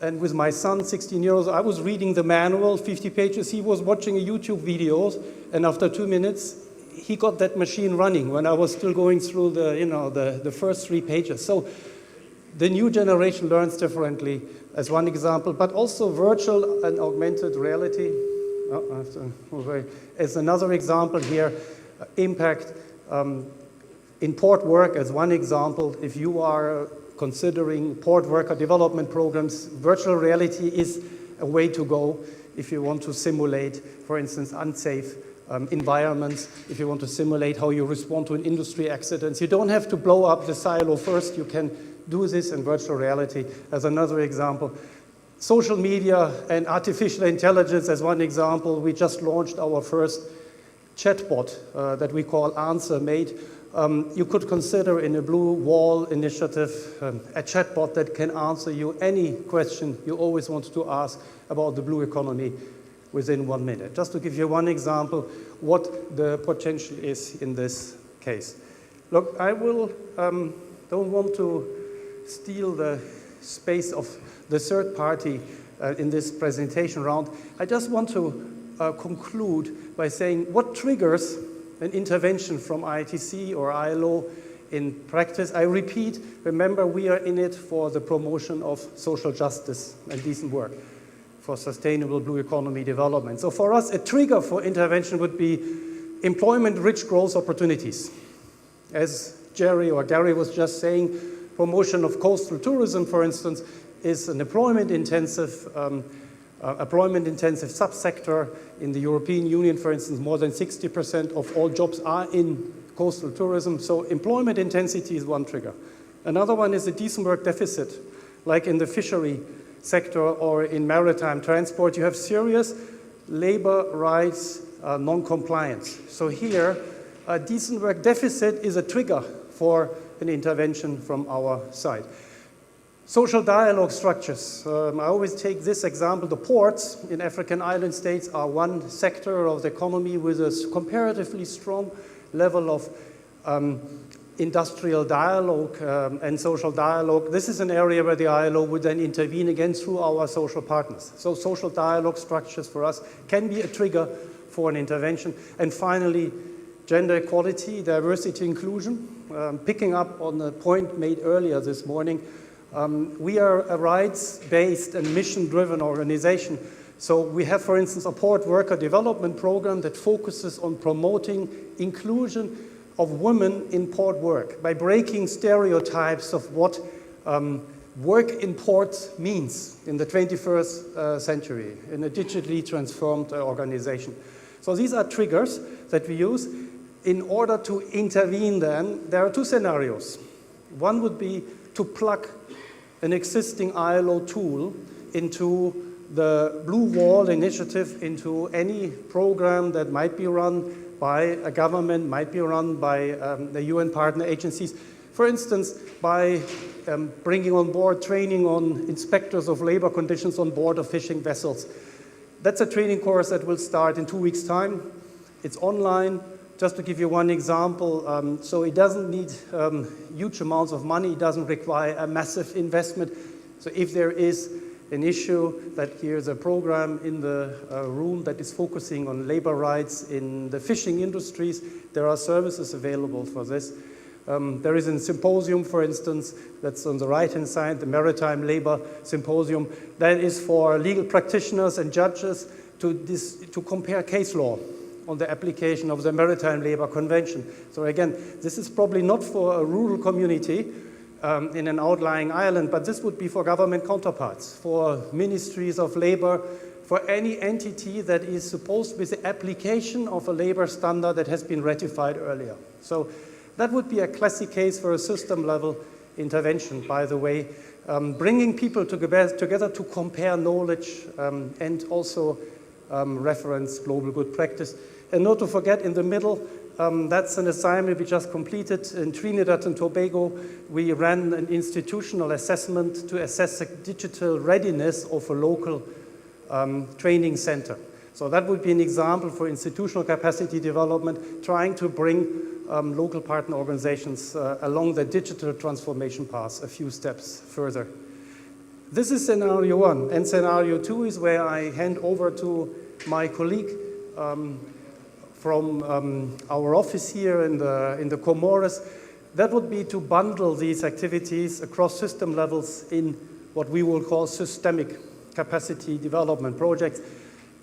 S6: and with my son, 16 years old, I was reading the manual, 50 pages. He was watching a YouTube video, and after 2 minutes, he got that machine running when I was still going through the first 3 pages. So the new generation learns differently, as one example, but also virtual and augmented reality as another example here. Impact in port work as one example. If you are considering port worker development programs, virtual reality is a way to go if you want to simulate, for instance, unsafe environments, if you want to simulate how you respond to an industry accident. You don't have to blow up the silo first. You can do this in virtual reality as another example. Social media and artificial intelligence as one example. We just launched our first chatbot that we call AnswerMate. You could consider in a Blue Wall initiative a chatbot that can answer you any question you always wanted to ask about the blue economy within 1 minute. Just to give you one example, what the potential is in this case. Look, I will don't want to steal the space of the third party in this presentation round. I just want to conclude by saying what triggers an intervention from ITC or ILO in practice. I repeat, remember we are in it for the promotion of social justice and decent work, for sustainable blue economy development. So for us, a trigger for intervention would be employment-rich growth opportunities. As Gary was just saying, promotion of coastal tourism, for instance, is an employment-intensive subsector. In the European Union, for instance, more than 60% of all jobs are in coastal tourism. So employment intensity is one trigger. Another one is a decent work deficit, like in the fishery sector or in maritime transport. You have serious labor rights non-compliance. So here, a decent work deficit is a trigger for an intervention from our side. Social dialogue structures. I always take this example. The ports in African island states are one sector of the economy with a comparatively strong level of industrial dialogue and social dialogue. This is an area where the ILO would then intervene again through our social partners. So social dialogue structures for us can be a trigger for an intervention. And finally, gender equality, diversity, inclusion. Picking up on the point made earlier this morning, we are a rights-based and mission-driven organization. So we have, for instance, a port worker development program that focuses on promoting inclusion of women in port work by breaking stereotypes of what work in ports means in the 21st century in a digitally transformed organization. So these are triggers that we use. In order to intervene then, there are two scenarios. One would be to plug an existing ILO tool into the Blue Wall initiative, into any program that might be run by a government, might be run by the UN partner agencies. For instance, by bringing on board training on inspectors of labor conditions on board of fishing vessels. That's a training course that will start in 2 weeks' time. It's online. just to give you one example, so it doesn't need huge amounts of money, it doesn't require a massive investment. So if there is an issue that here's a program in the room that is focusing on labor rights in the fishing industries, there are services available for this. There is a symposium, for instance, that's on the right-hand side, the Maritime Labor Symposium, that is for legal practitioners and judges to compare case law on the application of the Maritime Labor Convention. So again, this is probably not for a rural community in an outlying island, but this would be for government counterparts, for ministries of labor, for any entity that is supposed with the application of a labor standard that has been ratified earlier. So that would be a classic case for a system-level intervention, by the way, bringing people together to compare knowledge and also reference global good practice. And not to forget, in the middle, that's an assignment we just completed in Trinidad and Tobago. We ran an institutional assessment to assess the digital readiness of a local training center. So that would be an example for institutional capacity development, trying to bring local partner organizations along the digital transformation path a few steps further. This is scenario one, and scenario two is where I hand over to my colleague from our office here in the Comoros. That would be to bundle these activities across system levels in what we will call systemic capacity development projects.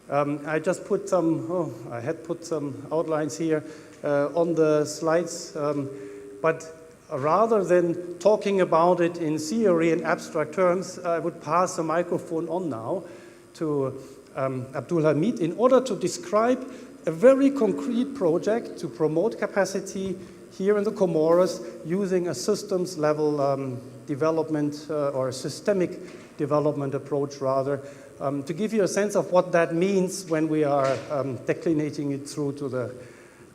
S6: I just put I had put some outlines here on the slides, but rather than talking about it in theory and abstract terms, I would pass the microphone on now to Abdul Hamid in order to describe a very concrete project to promote capacity here in the Comoros using a systems level development or a systemic development approach rather, to give you a sense of what that means when we are declinating it through to the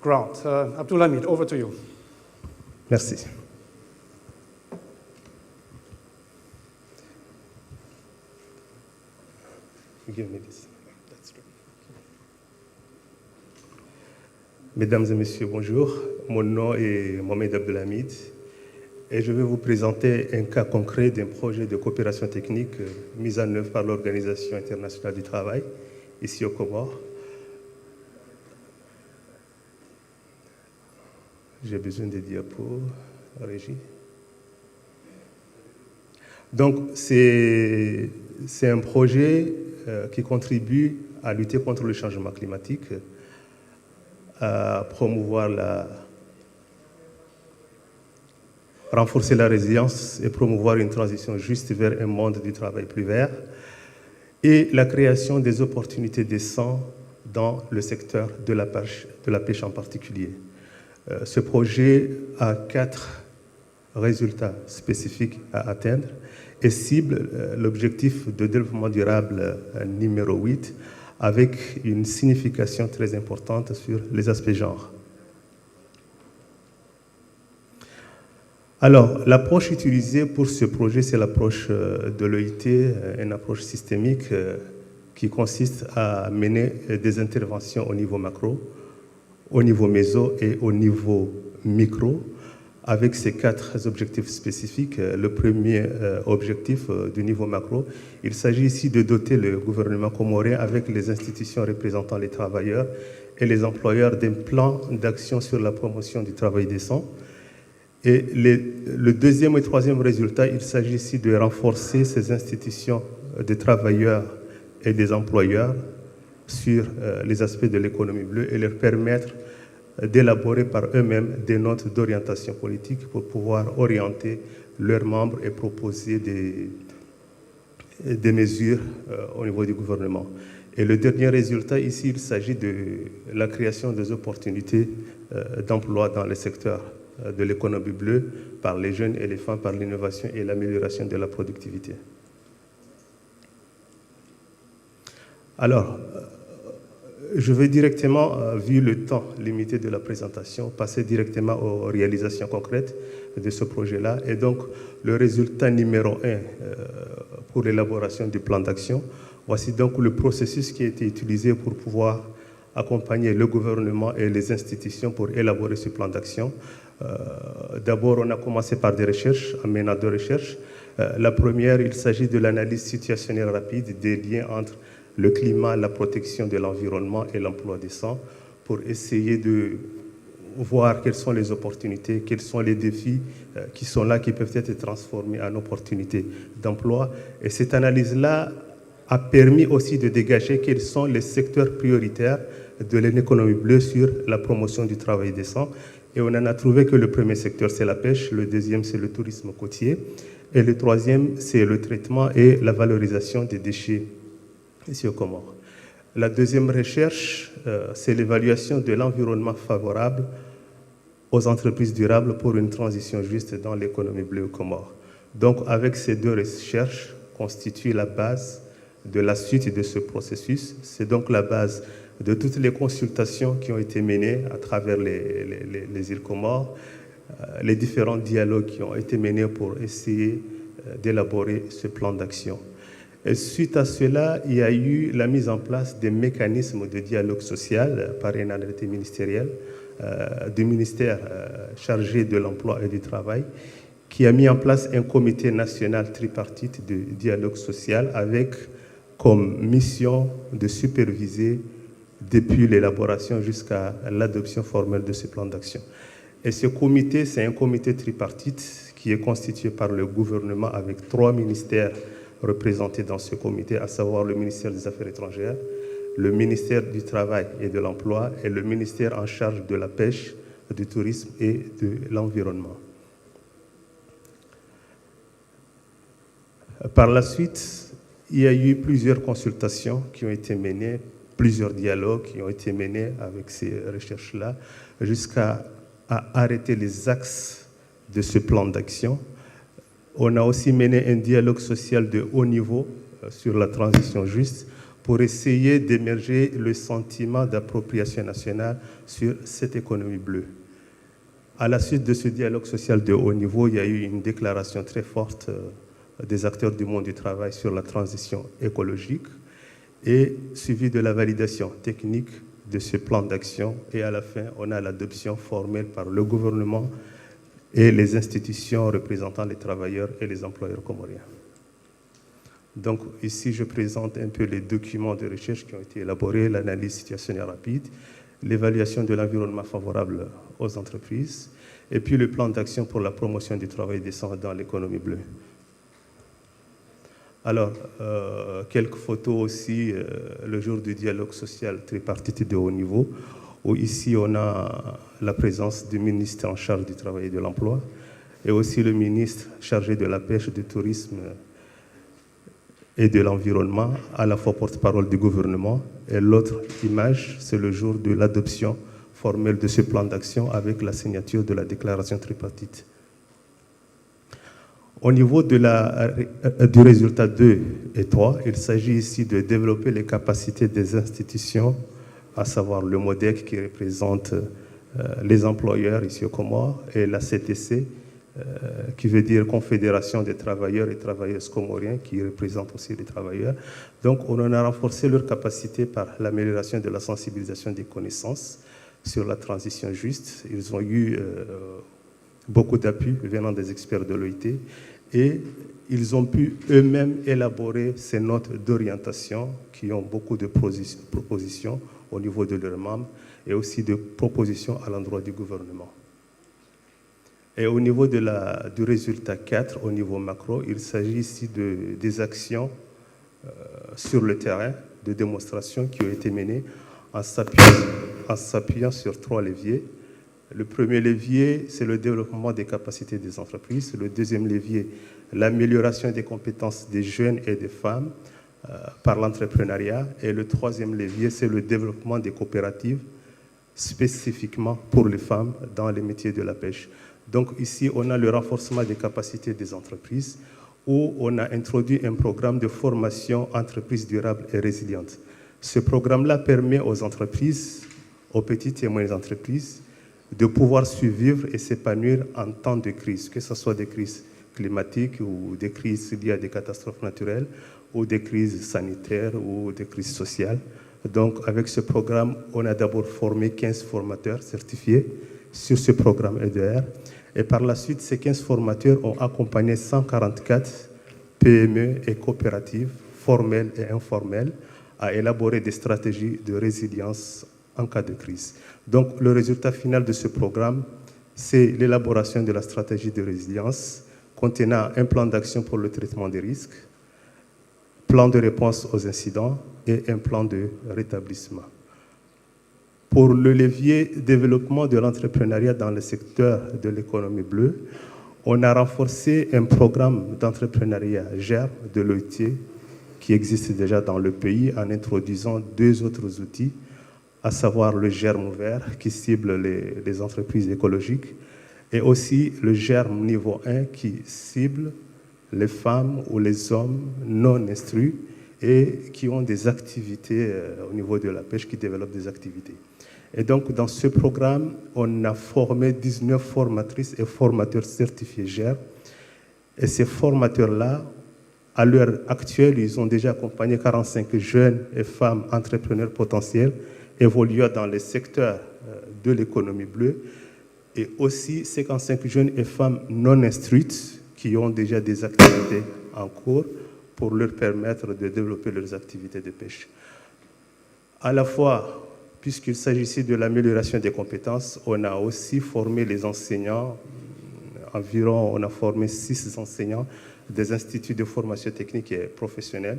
S6: ground. Abdul Hamid, over to you.
S7: Merci. Give me this. Mesdames et messieurs, bonjour. Mon nom est Mohamed Abdelhamid et je vais vous présenter un cas concret d'un projet de coopération technique mis en œuvre par l'Organisation internationale du travail, ici aux Comores. J'ai besoin de diapos, Régie. Donc, c'est un projet qui contribue à lutter contre le changement climatique, à promouvoir renforcer la résilience et promouvoir une transition juste vers un monde du travail plus vert et la création des opportunités décentes dans le secteur de la pêche en particulier. Ce projet a 4 résultats spécifiques à atteindre et cible l'objectif de développement durable numéro 8 avec une signification très importante sur les aspects genre. Alors, l'approche utilisée pour ce projet, c'est l'approche de l'OIT, une approche systémique qui consiste à mener des interventions au niveau macro, au niveau méso et au niveau micro, avec ces 4 objectifs spécifiques. Le premier objectif du niveau macro, il s'agit ici de doter le gouvernement comorien avec les institutions représentant les travailleurs et les employeurs d'un plan d'action sur la promotion du travail décent. Et le deuxième et troisième résultat, il s'agit ici de renforcer ces institutions de travailleurs et des employeurs sur les aspects de l'économie bleue et leur permettre d'élaborer par eux-mêmes des notes d'orientation politique pour pouvoir orienter leurs membres et proposer des mesures au niveau du gouvernement. Et le dernier résultat ici, il s'agit de la création des opportunités d'emploi dans le secteur de l'économie bleue par les jeunes et les femmes, par l'innovation et l'amélioration de la productivité. Alors, je vais directement, vu le temps limité de la présentation, passer directement aux réalisations concrètes de ce projet-là. Et donc, le résultat numéro 1 pour l'élaboration du plan d'action, voici donc le processus qui a été utilisé pour pouvoir accompagné le gouvernement et les institutions pour élaborer ce plan d'action. D'abord, on a commencé par des recherches, en menant deux recherches. La première, il s'agit de l'analyse situationnelle rapide des liens entre le climat, la protection de l'environnement et l'emploi décent, pour essayer de voir quelles sont les opportunités, quels sont les défis qui sont là, qui peuvent être transformés en opportunités d'emploi. Et cette analyse-là a permis aussi de dégager quels sont les secteurs prioritaires de l'économie bleue sur la promotion du travail décent. Et on en a trouvé que le premier secteur, c'est la pêche, le deuxième, c'est le tourisme côtier, et le troisième, c'est le traitement et la valorisation des déchets ici aux Comores. La deuxième recherche, c'est l'évaluation de l'environnement favorable aux entreprises durables pour une transition juste dans l'économie bleue aux Comores. Donc, avec ces deux recherches, constitue la base de la suite de ce processus. C'est donc la base de toutes les consultations qui ont été menées à travers les îles Comores, les différents dialogues qui ont été menés pour essayer d'élaborer ce plan d'action. Et suite à cela, il y a eu la mise en place des mécanismes de dialogue social par un arrêté ministériel du ministère chargé de l'emploi et du travail, qui a mis en place un comité national tripartite de dialogue social avec comme mission de superviser depuis l'élaboration jusqu'à l'adoption formelle de ce plan d'action. Et ce comité, c'est un comité tripartite qui est constitué par le gouvernement avec 3 ministères représentés dans ce comité, à savoir le ministère des Affaires étrangères, le ministère du Travail et de l'Emploi et le ministère en charge de la pêche, du tourisme et de l'environnement. Par la suite, il y a eu plusieurs consultations qui ont été menées, plusieurs dialogues qui ont été menés avec ces recherches-là, jusqu'à arrêter les axes de ce plan d'action. On a aussi mené un dialogue social de haut niveau sur la transition juste pour essayer d'émerger le sentiment d'appropriation nationale sur cette économie bleue. À la suite de ce dialogue social de haut niveau, il y a eu une déclaration très forte des acteurs du monde du travail sur la transition écologique et suivi de la validation technique de ce plan d'action. Et à la fin, on a l'adoption formelle par le gouvernement et les institutions représentant les travailleurs et les employeurs comoriens. Donc ici, je présente un peu les documents de recherche qui ont été élaborés, l'analyse situationnelle rapide, l'évaluation de l'environnement favorable aux entreprises, et puis le plan d'action pour la promotion du travail décent dans l'économie bleue. Alors, quelques photos aussi, le jour du dialogue social tripartite de haut niveau, où ici on a la présence du ministre en charge du travail et de l'emploi, et aussi le ministre chargé de la pêche, du tourisme et de l'environnement, à la fois porte-parole du gouvernement. Et l'autre image, c'est le jour de l'adoption formelle de ce plan d'action avec la signature de la déclaration tripartite. Au niveau de du résultat 2 et 3, il s'agit ici de développer les capacités des institutions, à savoir le MODEC qui représente les employeurs ici aux Comores et la CTC qui veut dire Confédération des travailleurs et travailleuses comoriens qui représente aussi les travailleurs. Donc on en a renforcé leurs capacités par l'amélioration de la sensibilisation des connaissances sur la transition juste. Ils ont eu beaucoup d'appui venant des experts de l'OIT et ils ont pu eux-mêmes élaborer ces notes d'orientation qui ont beaucoup de propositions au niveau de leurs membres et aussi de propositions à l'endroit du gouvernement. Et au niveau du résultat 4, au niveau macro, il s'agit ici des actions sur le terrain, de démonstrations qui ont été menées en s'appuyant sur 3 leviers. Le premier levier, c'est le développement des capacités des entreprises. Le deuxième levier, l'amélioration des compétences des jeunes et des femmes par l'entrepreneuriat. Et le troisième levier, c'est le développement des coopératives, spécifiquement pour les femmes dans les métiers de la pêche. Donc ici, on a le renforcement des capacités des entreprises où on a introduit un programme de formation entreprises durables et résilientes. Ce programme-là permet aux entreprises, aux petites et moyennes entreprises, de pouvoir survivre et s'épanouir en temps de crise, que ce soit des crises climatiques ou des crises liées à des catastrophes naturelles ou des crises sanitaires ou des crises sociales. Donc, avec ce programme, on a d'abord formé 15 formateurs certifiés sur ce programme EDR. Et par la suite, ces 15 formateurs ont accompagné 144 PME et coopératives, formelles et informelles, à élaborer des stratégies de résilience en cas de crise. Donc, le résultat final de ce programme, c'est l'élaboration de la stratégie de résilience contenant un plan d'action pour le traitement des risques, plan de réponse aux incidents et un plan de rétablissement. Pour le levier développement de l'entrepreneuriat dans le secteur de l'économie bleue, on a renforcé un programme d'entrepreneuriat GERM de l'OIT qui existe déjà dans le pays en introduisant 2 autres outils, à savoir le GERM ouvert qui cible les entreprises écologiques et aussi le GERM niveau 1 qui cible les femmes ou les hommes non instruits et qui ont des activités au niveau de la pêche, qui développent des activités. Et donc, dans ce programme, on a formé 19 formatrices et formateurs certifiés GERM. Et ces formateurs-là, à l'heure actuelle, ils ont déjà accompagné 45 jeunes et femmes entrepreneurs potentiels évoluant dans les secteurs de l'économie bleue et aussi 55 jeunes et femmes non instruites qui ont déjà des activités en cours pour leur permettre de développer leurs activités de pêche. À la fois, puisqu'il s'agissait de l'amélioration des compétences, on a aussi formé les enseignants, environ, on a formé 6 enseignants des instituts de formation technique et professionnelle.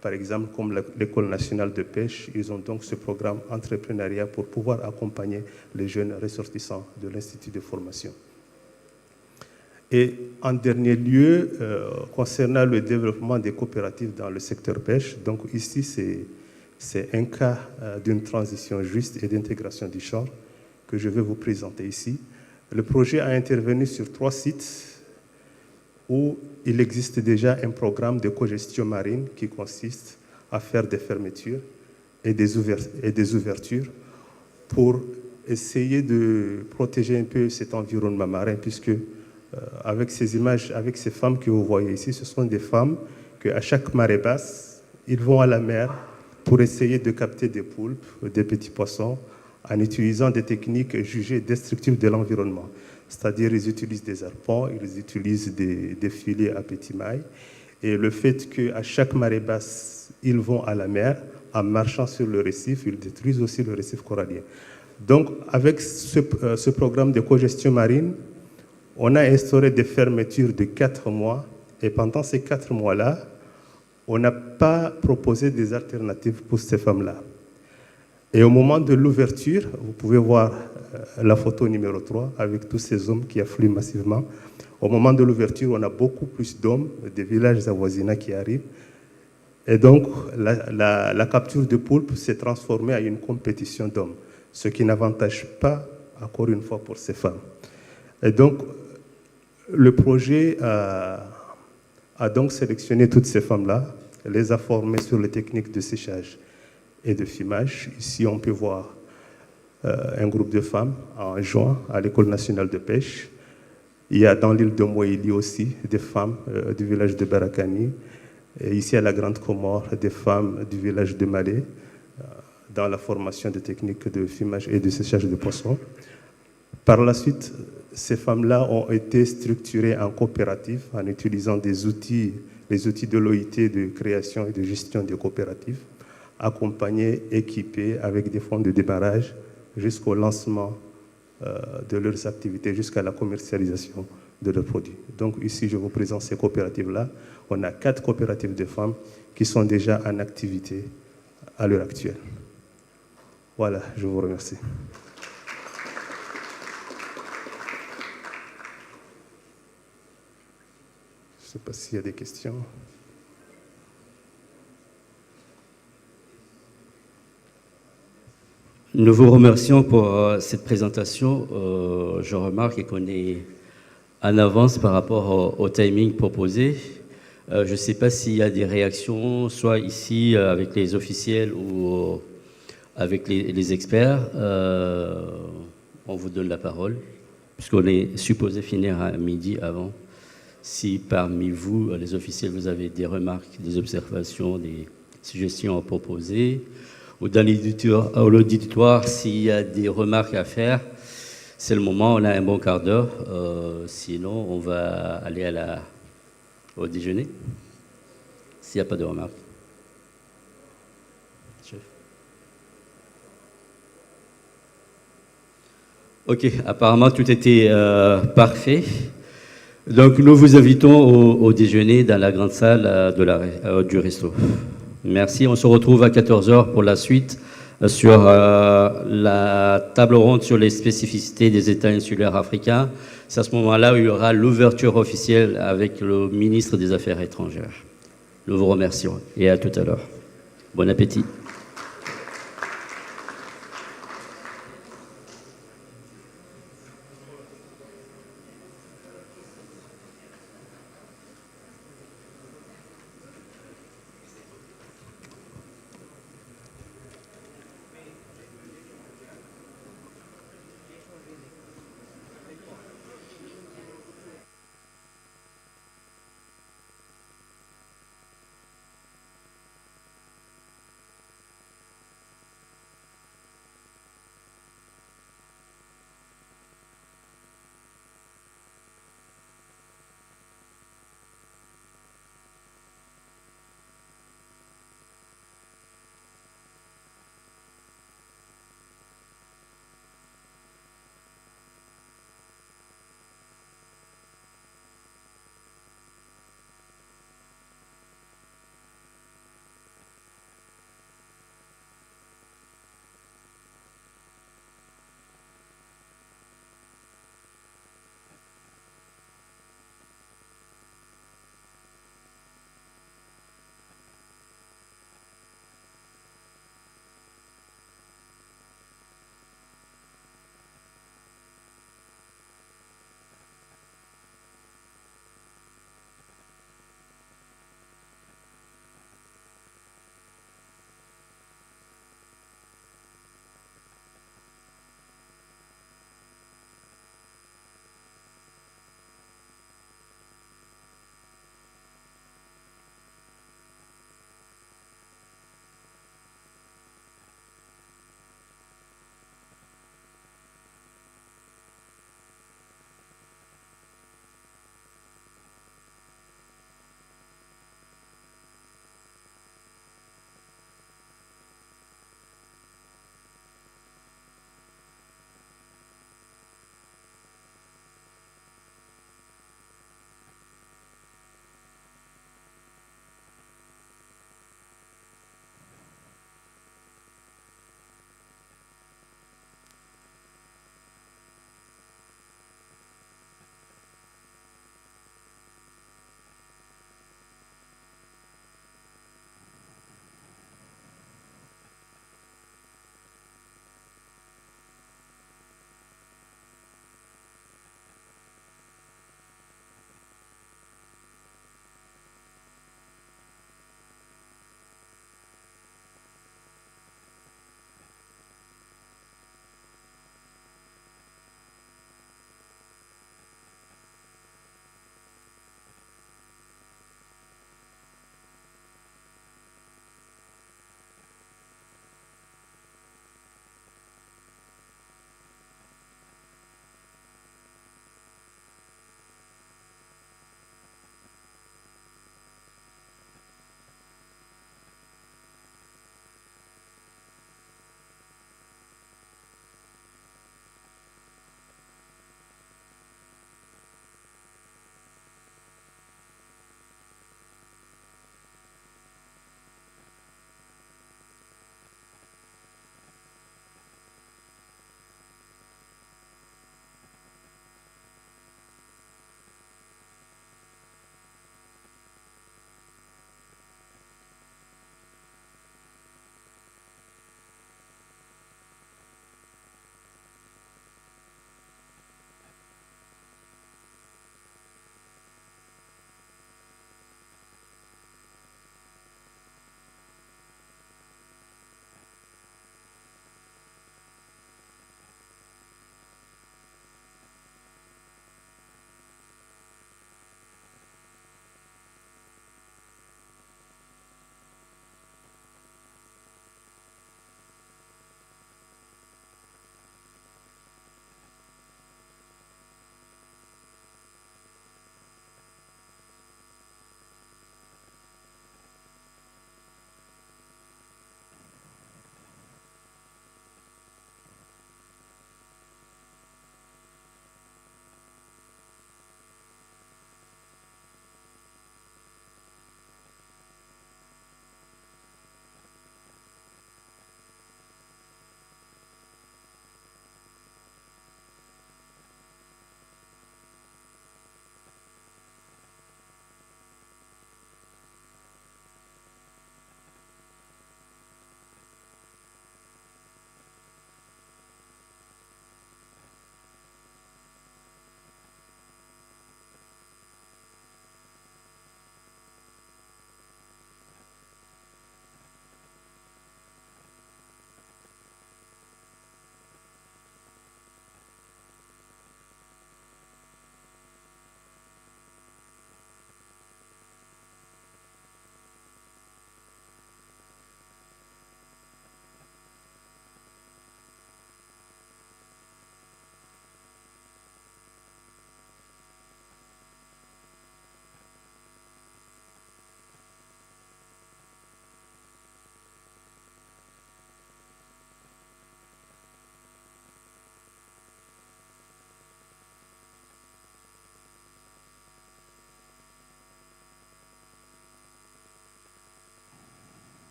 S7: Par exemple, comme l'École nationale de pêche, ils ont donc ce programme entrepreneuriat pour pouvoir accompagner les jeunes ressortissants de l'Institut de formation. Et en dernier lieu, concernant le développement des coopératives dans le secteur pêche, donc ici c'est un cas d'une transition juste et d'intégration du genre que je vais vous présenter ici. Le projet a intervenu sur 3 sites où il existe déjà un programme de cogestion marine qui consiste à faire des fermetures et des ouvertures pour essayer de protéger un peu cet environnement marin, puisque avec ces images, avec ces femmes que vous voyez ici, ce sont des femmes qu'à chaque marée basse, ils vont à la mer pour essayer de capter des poulpes, des petits poissons, en utilisant des techniques jugées destructives de l'environnement. C'est-à-dire ils utilisent des harpons, ils utilisent des filets à petit mailles. Et le fait qu'à chaque marée basse, ils vont à la mer, en marchant sur le récif, ils détruisent aussi le récif corallien. Donc, avec ce programme de cogestion marine, on a instauré des fermetures de 4 mois. Et pendant ces 4 mois-là, on n'a pas proposé des alternatives pour ces femmes-là. Et au moment de l'ouverture, vous pouvez voir la photo numéro 3 avec tous ces hommes qui affluent massivement. Au moment de l'ouverture, on a beaucoup plus d'hommes des villages avoisinants qui arrivent. Et donc, la capture de poulpes s'est transformée en une compétition d'hommes, ce qui n'avantage pas, encore une fois, pour ces femmes. Et donc, le projet a donc sélectionné toutes ces femmes-là, les a formées sur les techniques de séchage et de fumage. Ici, on peut voir un groupe de femmes en juin à l'École nationale de pêche. Il y a dans l'île de Moïli aussi des femmes du village de Barakani. Et ici, à la Grande Comore, des femmes du village de Malé dans la formation des techniques de fumage et de séchage de poissons. Par la suite, ces femmes-là ont été structurées en coopératives en utilisant des outils, les outils de l'OIT de création et de gestion des coopératives, accompagnées, équipées avec des fonds de démarrage jusqu'au lancement de leurs activités, jusqu'à la commercialisation de leurs produits. Donc ici, je vous présente ces coopératives-là. On a 4 coopératives de femmes qui sont déjà en activité à l'heure actuelle. Voilà, je vous remercie. Je ne sais pas s'il y a des questions.
S4: Nous vous remercions pour cette présentation. Je remarque qu'on est en avance par rapport au timing proposé. Je ne sais pas s'il y a des réactions, soit ici avec les officiels ou avec les experts. On vous donne la parole, puisqu'on est supposé finir à midi avant. Si parmi vous, les officiels, vous avez des remarques, des observations, des suggestions à proposer, ou dans l'auditoire, s'il y a des remarques à faire, c'est le moment, on a un bon quart d'heure. Sinon, on va aller au déjeuner, s'il n'y a pas de remarques. Chef. Ok, apparemment tout était parfait. Donc nous vous invitons au déjeuner dans la grande salle du resto. Merci, on se retrouve à 14h pour la suite sur la table ronde sur les spécificités des États insulaires africains. C'est à ce moment-là où il y aura l'ouverture officielle avec le ministre des Affaires étrangères. Nous vous remercions et à tout à l'heure. Bon appétit.